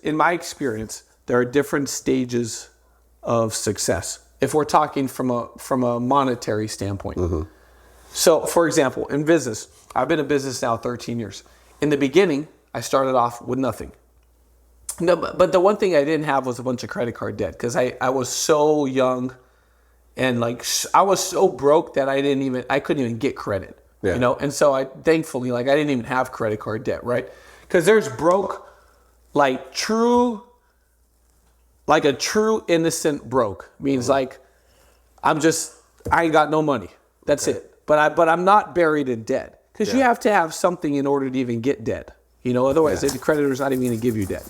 In my experience, there are different stages of success. If we're talking from a monetary standpoint. Mm-hmm. So, for example, in business, I've been in business now 13 years. In the beginning, I started off with nothing. No, but the one thing I didn't have was a bunch of credit card debt because I was so young and like I was so broke that I couldn't even get credit, you know? And so I didn't even have credit card debt, right? Because there's broke, like a true innocent broke means like I ain't got no money. That's it. But I'm not buried in debt because you have to have something in order to even get debt. You know, otherwise the creditor's not even going to give you debt.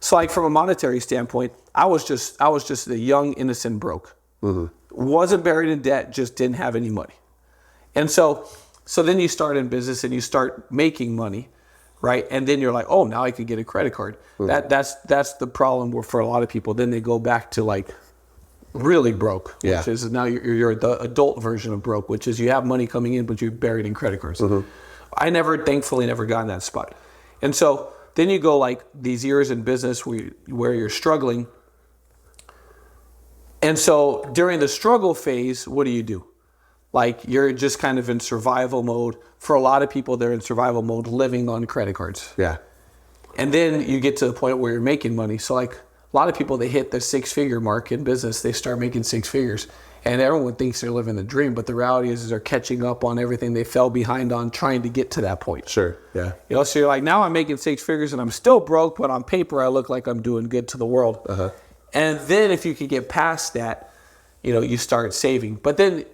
So like from a monetary standpoint, I was just a young innocent broke. Mm-hmm. Wasn't buried in debt, just didn't have any money. And so then you start in business and you start making money, right? And then you're like, oh, now I could get a credit card. Mm-hmm. That's the problem for a lot of people. Then they go back to like really broke, which is now you're the adult version of broke, which is you have money coming in, but you're buried in credit cards. Mm-hmm. I thankfully never got in that spot. And so then you go like these years in business where you're struggling. And so during the struggle phase, what do? Like you're just kind of in survival mode. For a lot of people, they're in survival mode living on credit cards. Yeah. And then you get to the point where you're making money. So like a lot of people, they hit the 6-figure mark in business. They start making 6 figures. And everyone thinks they're living the dream. But the reality is they're catching up on everything they fell behind on trying to get to that point. Sure, yeah. You know, so you're like, now I'm making 6 figures and I'm still broke, but on paper I look like I'm doing good to the world. Uh-huh. And then if you could get past that, you know, you start saving. But then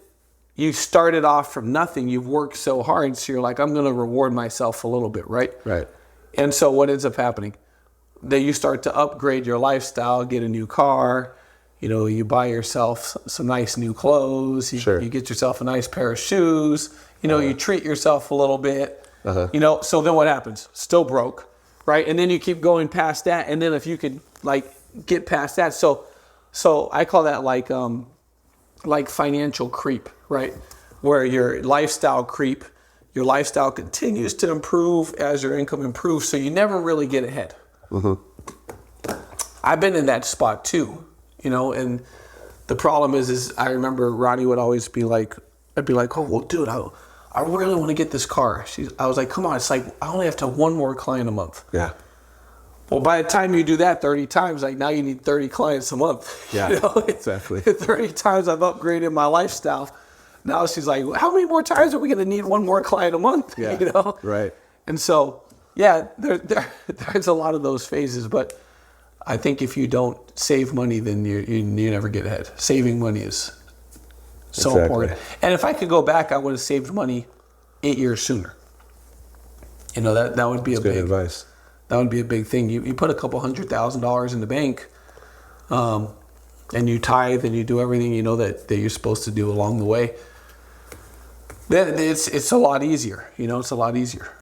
you started off from nothing. You've worked so hard. So you're like, I'm going to reward myself a little bit, right? Right. And so what ends up happening? Then you start to upgrade your lifestyle, get a new car. You know, you buy yourself some nice new clothes. You get yourself a nice pair of shoes. You know, you treat yourself a little bit. Uh-huh. You know, so then what happens? Still broke, right? And then you keep going past that. And then if you could like get past that. So I call that like financial creep, right? Where your lifestyle continues to improve as your income improves. So you never really get ahead. Mm-hmm. I've been in that spot too, you know, and the problem is I remember Ronnie would always be like, I'd be like, oh, well, dude, I really want to get this car. I was like, come on, it's like, I only have to have one more client a month. Yeah. Well, by the time you do that 30 times, like now you need 30 clients a month. Yeah, you know? Exactly. 30 times I've upgraded my lifestyle. Now she's like, how many more times are we going to need one more client a month? Yeah, you know? Right. And so, yeah, there's a lot of those phases. But I think if you don't save money, then you never get ahead. Saving money is so important. And if I could go back, I would have saved money 8 years sooner. You know, that would be good advice. That would be a big thing. You put a couple $100,000 in the bank, and you tithe and you do everything you know that you're supposed to do along the way. Then it's a lot easier. You know, it's a lot easier.